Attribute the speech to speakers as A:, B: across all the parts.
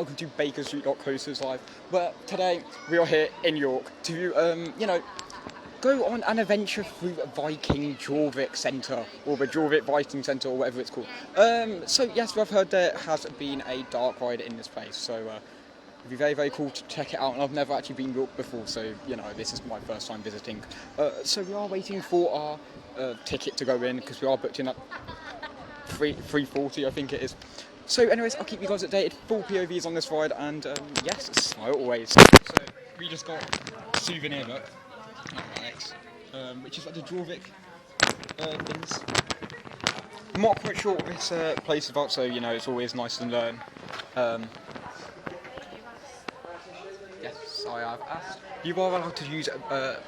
A: welcome to Bakerstreet.coasters live, where today we are here in York to, go on an adventure through Viking Jorvik Cetre, or the Jorvik Viking Cetre, or whatever it's called. So yes, I've heard there has been a dark ride in this place, so it'd be very, very cool to check it out, and I've never actually been York before, so, this is my first time visiting. So we are waiting for our ticket to go in, because we are booked in at 3:40, I think it is. So anyways, I'll keep you guys updated. Full POVs on this ride, and yes, smile always. So we just got a souvenir book, which is like the Jorvik things. I'm not quite sure what this place is about, so it's always nice to learn. Yes, I have asked. You are allowed to use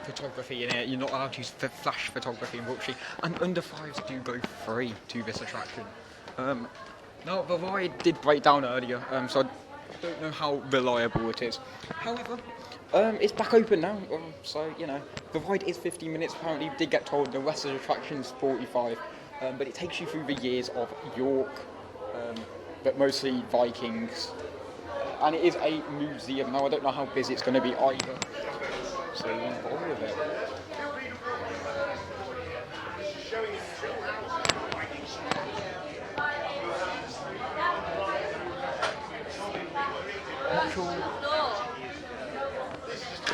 A: photography in here. You're not allowed to use flash photography, unfortunately. And under fives do go free to this attraction. Now, the ride did break down earlier, so I don't know how reliable it is. However, it's back open now, so, the ride is 15 minutes. Apparently, we did get told the rest of the attraction is 45, but it takes you through the years of York, but mostly Vikings. And it is a museum. Now, I don't know how busy it's going to be either, so we'll bother with it.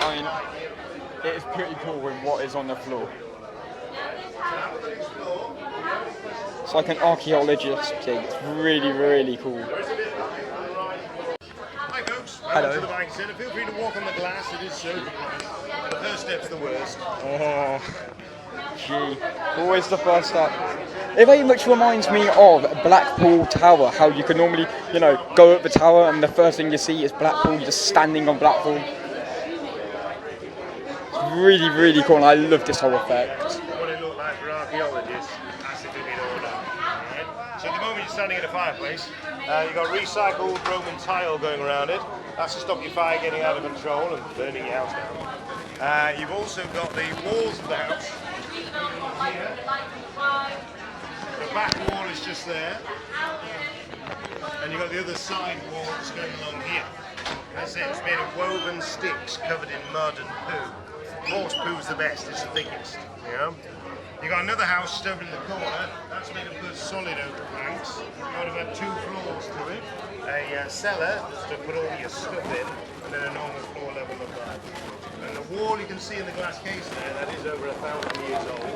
A: I mean, it is pretty cool with what is on the floor. It's like an archaeologist thing. It's really, really cool.
B: Hi folks,
A: hello.
B: Welcome to the Viking Centre. Feel free to walk on the glass, it is so nice. The first step's the worst.
A: Oh, gee, always the first step. It very much reminds me of Blackpool Tower, how you can normally, go up the tower and the first thing you see is Blackpool, you're just standing on Blackpool. It's really, really cool, and I love this whole effect.
B: What it looked like for archaeologists, that's if it been all done. Right. So at the moment you're standing at a fireplace, you've got recycled Roman tile going around it. That's to stop your fire getting out of control and burning your house down. You've also got the walls of the house. Here. The back wall is just there. And you've got the other side wall that's going along here. That's it, it's made of woven sticks covered in mud and poo. Horse poo's the best, it's the thickest. You've got another house just over in the corner, that's made of good solid oak planks. Got about 2 floors to it. A cellar to put all your stuff in, and then a normal floor level above. And the wall you can see in the glass case there, that is over 1,000 years old.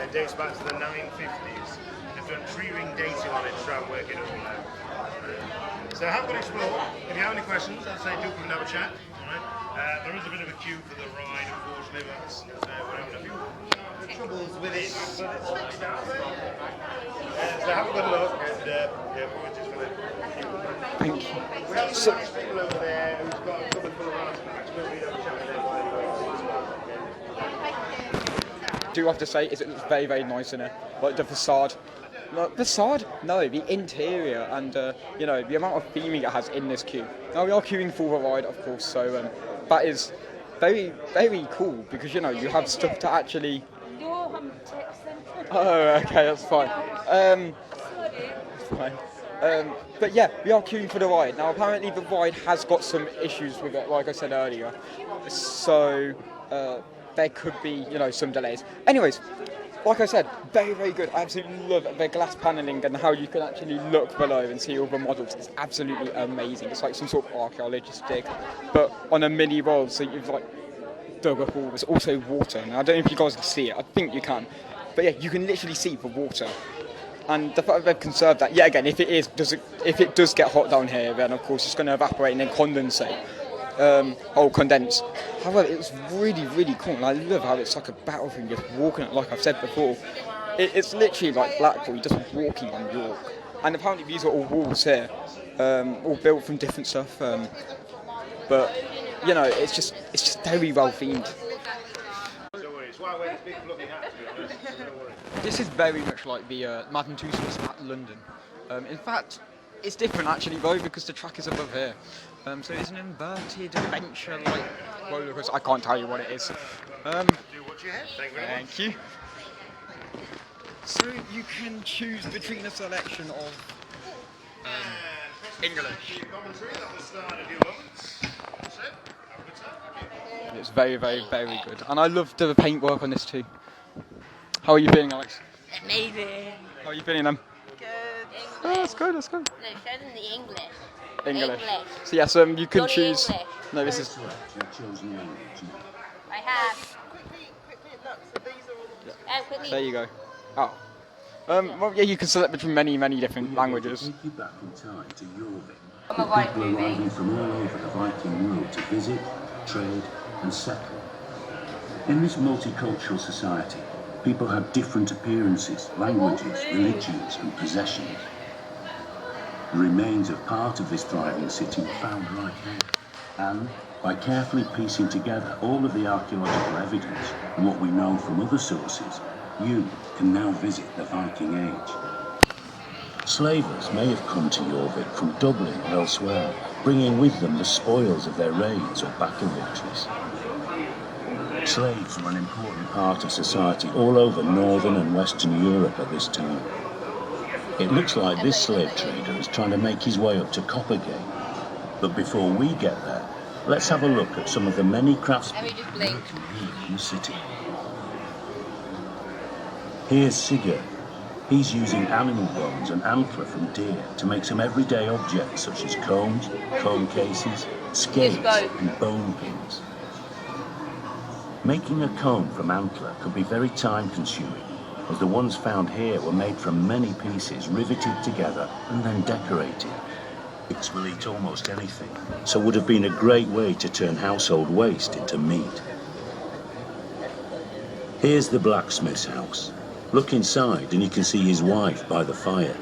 B: It dates back to the 950s. They've done tree ring dating on it to try and work it all out. So have a good explore. If you have any questions, I'd say do come and have a chat. Right? There is a bit of a queue for the ride, unfortunately, but we're having a few troubles with it. So have a good look, and we're just going to
A: Thank you.
B: We have some nice people over there who's got a cupboard full of artifacts. We'll be able to chat with them while
A: I do have to say, it looks very, very nice in it. Like the facade. Facade? No, the interior and, the amount of theming it has in this queue. Now, we are queuing for the ride, of course, so that is very, very cool because, you have stuff to actually... Oh, okay, that's fine. Fine. But yeah, we are queuing for the ride. Now, apparently the ride has got some issues with it, like I said earlier. So, there could be, some delays. Anyways, like I said, very, very good. I absolutely love the glass panelling and how you can actually look below and see all the models. It's absolutely amazing. It's like some sort of archaeologist dig, but on a mini world. So you've dug up all. There's also water. Now I don't know if you guys can see it. I think you can, but yeah, you can literally see the water. And the fact that they've conserved that, again, if it does get hot down here, then of course it's going to evaporate and then condensate. Condense. However, it was really, really cool, and I love how it's like a battlefield, just walking it, like I've said before. It's literally like Blackpool, you're just walking on York. And apparently these are all walls here, all built from different stuff. But, it's just very well themed. This is very much like the Madame Tussauds at London. In fact, it's different actually though, because the track is above here. So it's an inverted adventure-like roller coaster. I can't tell you what it is.
B: Do what you have.
A: Thank you. So you can choose between a selection of English.
B: Commentary, that was started a few moments. That's it. Have a good time. Thank you.
A: It's very, very, very good. And I love the paintwork on this too. How are you feeling, Alex?
C: Amazing.
A: How are you feeling, Em?
C: Good.
A: Oh, that's good, that's good.
C: No, show them the English.
A: English.
C: English.
A: So yes, you can
C: Johnny
A: choose.
C: English.
A: No, this is.
D: Select your chosen language.
C: I have.
E: Quickly, look, so these are all the
C: Quickly.
A: There you go. Oh. Well, yeah, you can select between many, many different languages.
D: Take you back in time to Jorvik.
C: I'm a white
D: People
C: movie.
D: arriving from all over the Viking world to visit, trade, and settle. In this multicultural society, people have different appearances, languages, religions, and possessions. The remains of part of this thriving city were found right here. And by carefully piecing together all of the archaeological evidence and what we know from other sources, you can now visit the Viking Age. Slavers may have come to Jorvik from Dublin or elsewhere, bringing with them the spoils of their raids or battle victories. Slaves were an important part of society all over Northern and Western Europe at this time. It looks like this slave trader is trying to make his way up to Coppergate. But before we get there, let's have a look at some of the many craftsmen
C: Let me just blink.
D: working here in the city. Here's Sigurd. He's using animal bones and antler from deer to make some everyday objects such as combs, comb cases, skates, and bone pins. Making a comb from antler could be very time-consuming, as the ones found here were made from many pieces riveted together and then decorated. Pigs will eat almost anything, so would have been a great way to turn household waste into meat. Here's the blacksmith's house. Look inside and you can see his wife by the fire.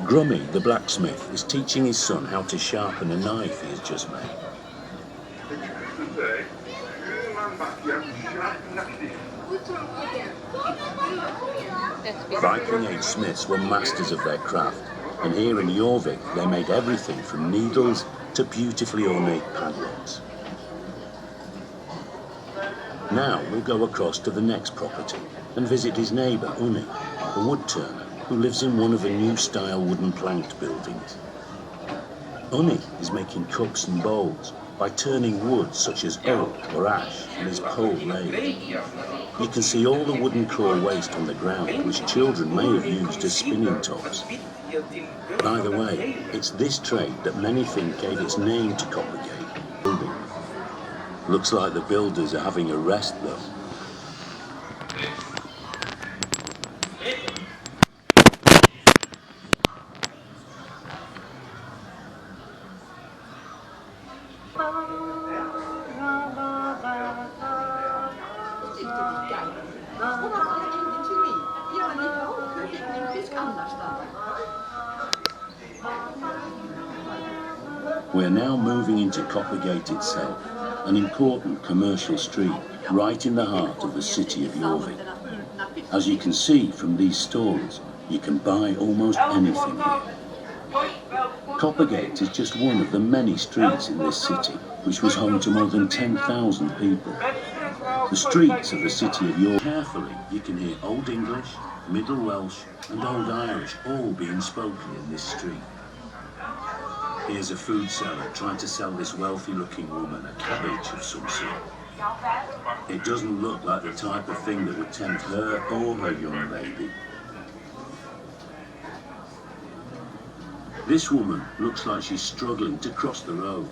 D: Grummy, the blacksmith, is teaching his son how to sharpen a knife he has just made. Viking Age smiths were masters of their craft, and here in Jorvik they made everything from needles to beautifully ornate padlocks. Now we'll go across to the next property and visit his neighbour, Unni, a wood turner who lives in one of the new-style wooden planked buildings. Unni is making cups and bowls by turning wood such as oak or ash in his pole lathe. You can see all the wooden core waste on the ground, which children may have used as spinning tops. By the way, it's this trade that many think gave its name to Coppergate building. Looks like the builders are having a rest though. We're now moving into Coppergate itself, an important commercial street right in the heart of the city of Jorvik. As you can see from these stalls, you can buy almost anything here. Coppergate is just one of the many streets in this city, which was home to more than 10,000 people. The streets of the city of Jorvik, carefully you can hear Old English, Middle Welsh and Old Irish all being spoken in this street. Here's a food seller trying to sell this wealthy-looking woman a cabbage of some sort. It doesn't look like the type of thing that would tempt her or her young baby. This woman looks like she's struggling to cross the road.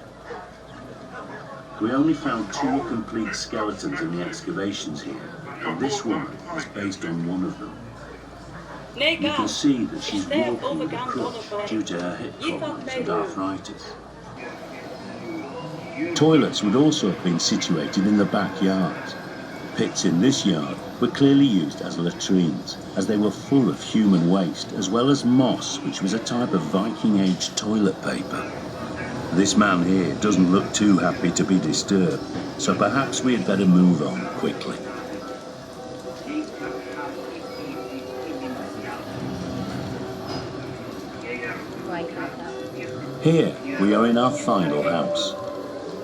D: We only found 2 complete skeletons in the excavations here, and this woman is based on one of them. You can see that she's walking with a crutch due to her hip problems and arthritis. Toilets would also have been situated in the backyards. Pits in this yard were clearly used as latrines, as they were full of human waste, as well as moss, which was a type of Viking Age toilet paper. This man here doesn't look too happy to be disturbed, so perhaps we had better move on quickly. Here we are in our final house.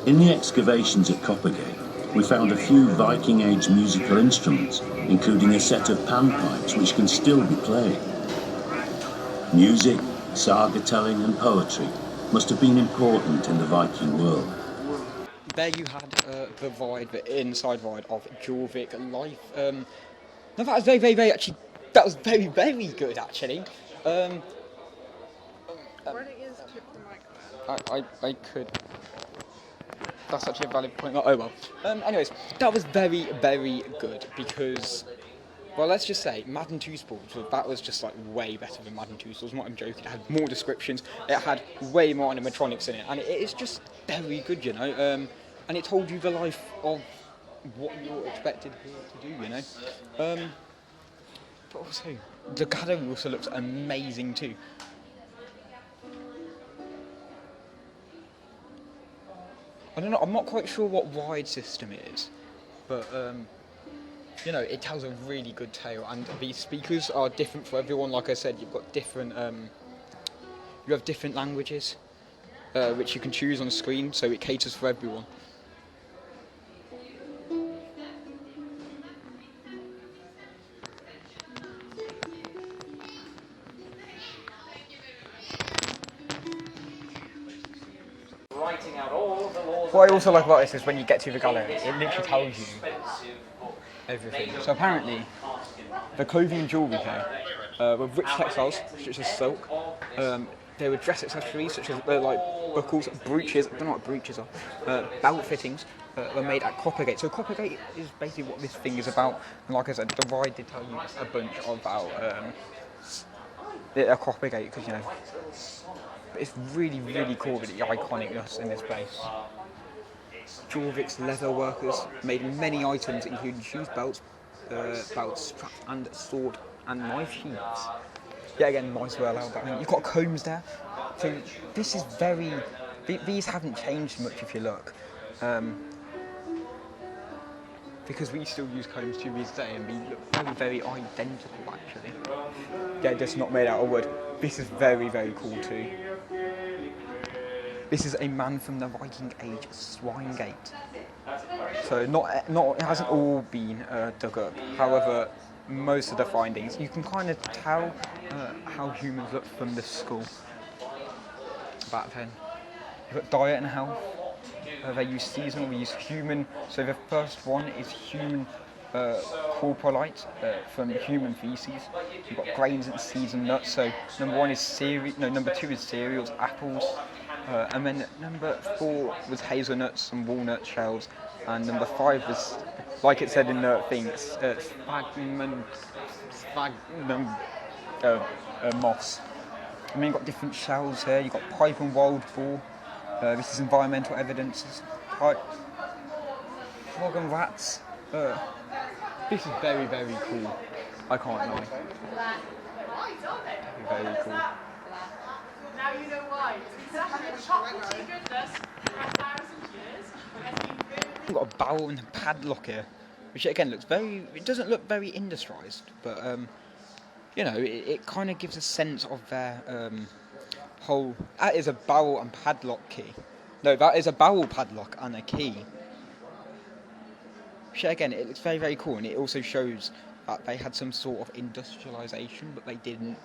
D: In the excavations at Coppergate, we found a few Viking Age musical instruments, including a set of panpipes which can still be played. Music, saga telling and poetry must have been important in the Viking world.
A: There you had the Void, the inside Void of Jorvik life. No, that was very actually. That was very good actually.
E: Why don't you just clip the mic there?
A: I could. That's actually a valid point. Oh well. Anyways, that was very good because, well, let's just say Madden 2 Sports, that was just like way better than Madden 2 Sports. I'm not joking. It had more descriptions. It had way more animatronics in it, and it is just very good, you know. And it told you the life of what you're expected here to do, you know. But also, the gallery also looks amazing too. I don't know, I'm not quite sure what ride system it is, but you know, it tells a really good tale, and the speakers are different for everyone. Like I said, you've got different, you have different languages, which you can choose on the screen, so it caters for everyone. What I also like about this is when you get to the gallery, it literally tells you everything. So apparently, the clothing and jewellery here were rich textiles, such as silk. There were dress accessories, such as like buckles, brooches, I don't know what brooches are, belt fittings, were made at Coppergate. So Coppergate is basically what this thing is about. And like I said, the ride did tell you a bunch about Coppergate, because, you know, it's really cool with the iconicness in this place. Jorvik's leather workers made many items, including shoes, belts, straps, and sword and knife sheaths. Yet again, nice well out back. You've got combs there. So this is very. These haven't changed much if you look, because we still use combs to this day, and we look very identical actually. Yeah, just not made out of wood. This is very cool too. This is a man from the Viking age, Swinegate. So it hasn't all been dug up. However, most of the findings, you can kind of tell how humans looked from the skull back then. You've got diet and health. They use seasonal, we use human. So the first one is human coprolite from human feces. You've got grains and seeds and nuts. So number 2 is cereals, apples. And then number 4 was hazelnuts and walnut shells, and number 5 was, like it said in the thing, sphagnum moss. I mean, you've got different shells here. You've got pipe and wild boar. This is environmental evidences. Frog and rats. This is very cool. I can't lie. Very cool.
F: Now you know why. It's exactly a chocolatey goodness for 1,000 years.
A: We've got a barrel and a padlock here, which again looks it doesn't look very industrialised, but you know, it kind of gives a sense of their whole. That is a barrel and padlock key. No, that is a barrel padlock and a key. Which again, it looks very cool, and it also shows that they had some sort of industrialisation, but they didn't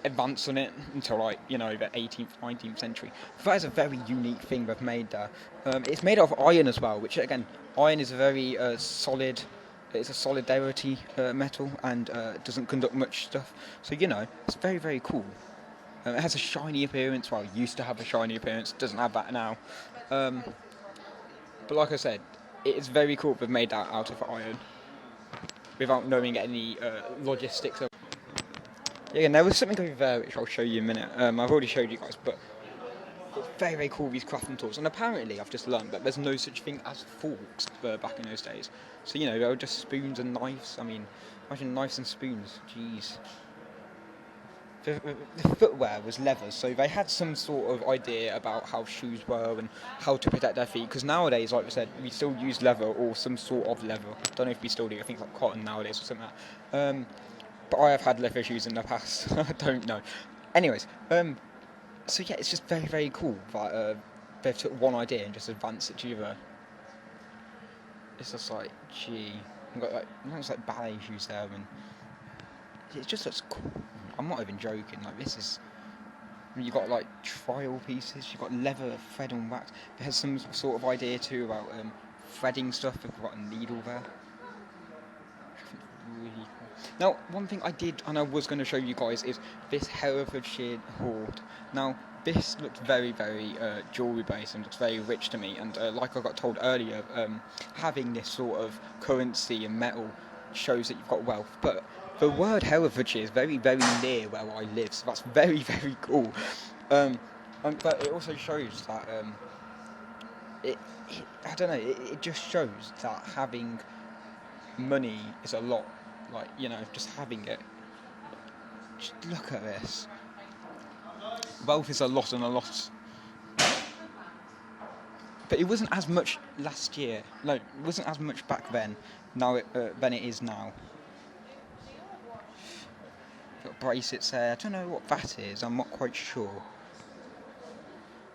A: advance on it until, like, you know, the 18th, 19th century. That is a very unique thing they've made there. It's made out of iron as well, which again, iron is a very solid. It's a solidarity metal, and doesn't conduct much stuff. So, you know, it's very cool. It has a shiny appearance. Well, it used to have a shiny appearance. Doesn't have that now. But like I said, it is very cool they've made that out of iron without knowing any logistics of. Yeah, there was something over there which I'll show you in a minute. I've already showed you guys, but it's very cool, these crafting tools. And apparently, I've just learned that there's no such thing as forks back in those days. So, you know, they were just spoons and knives. I mean, imagine knives and spoons. Jeez. The footwear was leather, so they had some sort of idea about how shoes were and how to protect their feet. Because nowadays, like I said, we still use leather or some sort of leather. I don't know if we still do. I think it's like cotton nowadays or something like that. But I have had leather shoes in the past. I don't know. Anyways, so yeah, it's just very cool that they've took one idea and just advanced it to the other. It's just like, gee, I've got like ballet shoes there, and it just looks cool. I'm not even joking. Like, this is You've got like trial pieces, you've got leather, thread and wax. It has some sort of idea too about threading stuff. We've got a needle there. Really cool. Now, one thing I did and I was going to show you guys is this Herefordshire hoard. Now, this looks very, very jewellery based and looks very rich to me. And like I got told earlier, having this sort of currency and metal shows that you've got wealth. But the word Herefordshire is very, very near where I live, so that's very, very cool. But it also shows that I don't know. It just shows that having money is a lot. Like, you know, just having it. Just look at this. Wealth is a lot and a lot. But it wasn't as much last year. No, it wasn't as much back then. Than it is now. Got bracelets there. I don't know what that is. I'm not quite sure.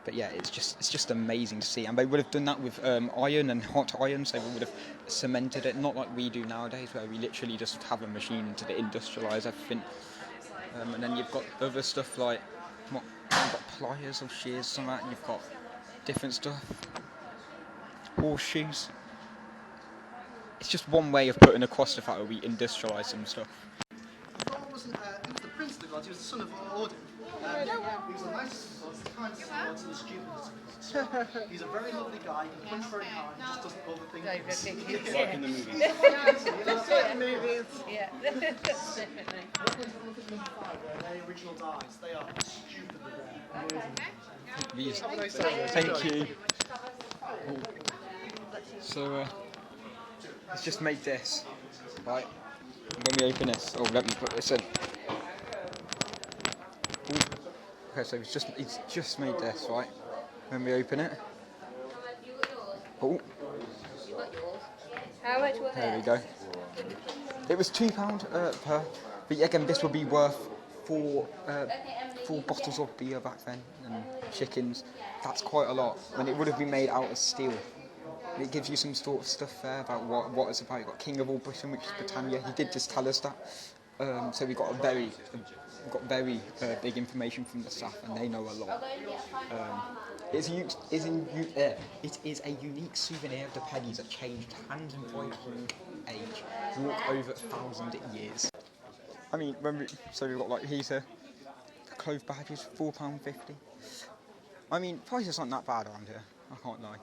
A: But yeah, it's just amazing to see. And they would have done that with iron and hot iron, so they would have cemented it, not like we do nowadays, where we literally just have a machine to industrialise everything. And then you've got other stuff like you've got pliers or shears, and that. You've got different stuff, horseshoes. It's just one way of putting across the fact that we industrialise some stuff.
G: He was the prince of the gods, he was the son of Odin. He was the nicest of the kindest of the gods and the stupidest. He's a very lovely guy, he punch very hard, he just doesn't overthink things.
H: Like in the movies.
E: Just like the movies.
C: Yeah, definitely.
G: Look at number 5 where the original dies, they are stupidly rare.
A: These,
E: Have a nice day.
A: thank you. So let's just make this, right? When we open this, let me put this in. Ooh. Okay, so it's just made this, right? When we open it,
C: How much was
A: there we
C: it?
A: go. It was £2 per. But again, this would be worth four bottles of beer back then and chickens. That's quite a lot. And it would have been made out of steel. It gives you some sort of stuff there about what it's about. You've got King of all Britain, which is Britannia. He did just tell us that. So we got very big information from the staff, and they know a lot. It is a unique souvenir of the pennies that changed hands in Viking age, brought over 1,000 years. I mean, so we've got like heater, clove badges, £4.50. I mean, prices aren't that bad around here. I can't lie.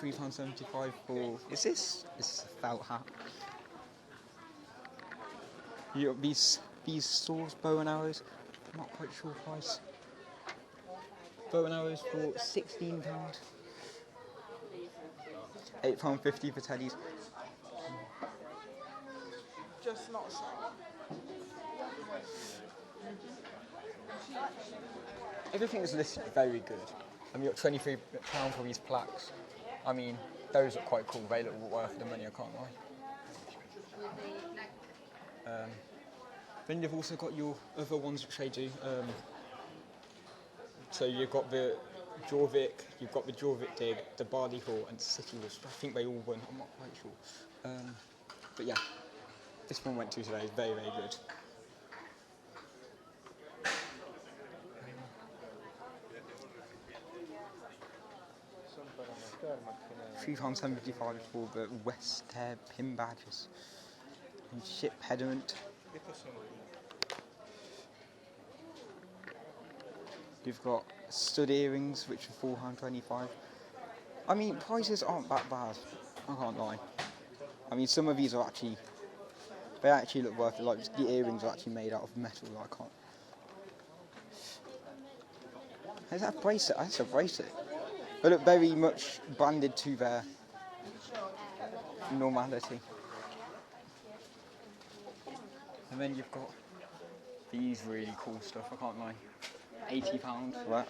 A: £3.75 for. Is this a felt hat? You got these swords, bow and arrows. I'm not quite sure price. Bow and arrows for £16. £8.50 for teddies.
E: Just not so.
A: Everything is listed very good. I mean, you've got £23 for these plaques. I mean, those are quite cool. They look worth the money, I can't lie. Then you've also got your other ones which they do. So you've got the Jorvik, you've got the Jorvik Dig, the Barley Hall and City Wall. I think they all won, I'm not quite sure. But yeah, this one went to today is very, very good. £3.75 for the West Air pin badges and ship pediment. You've got stud earrings, which are £4.25. I mean, prices aren't that bad. I can't lie. I mean, some of these are they actually look worth it. Like the earrings are actually made out of metal. I can't. Is that a bracelet? That's a bracelet. They look very much branded to their normality. And then you've got these really cool stuff, I can't lie. £80 for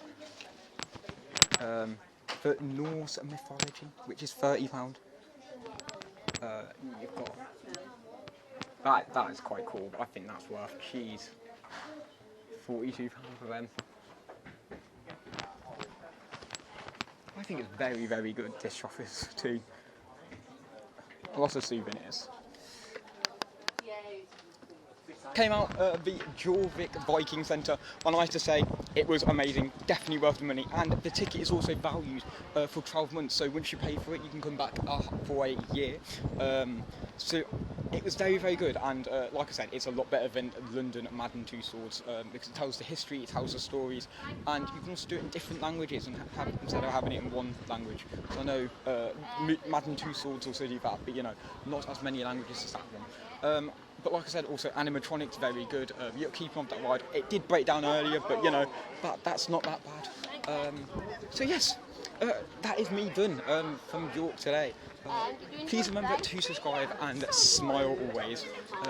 A: that. For Norse mythology, which is £30. You've got that is quite cool, but I think that's worth cheese. £42 for them. I think it's very, very good, this shop is too. Lots of souvenirs. came out the Jorvik Viking Cetre, and I have to say it was amazing, definitely worth the money, and the ticket is also valued for 12 months, so once you pay for it you can come back for a year. So it was very, very good, and like I said, it's a lot better than London Madden Two Swords because it tells the history, it tells the stories, and you can also do it in different languages and have instead of having it in one language. So I know Madden Two Swords also do that, but you know, not as many languages as that one. But like I said, also animatronics very good. You're keeping on that ride. It did break down earlier, but you know, that's not that bad. So yes, that is me done from York today. Please remember to subscribe and smile always.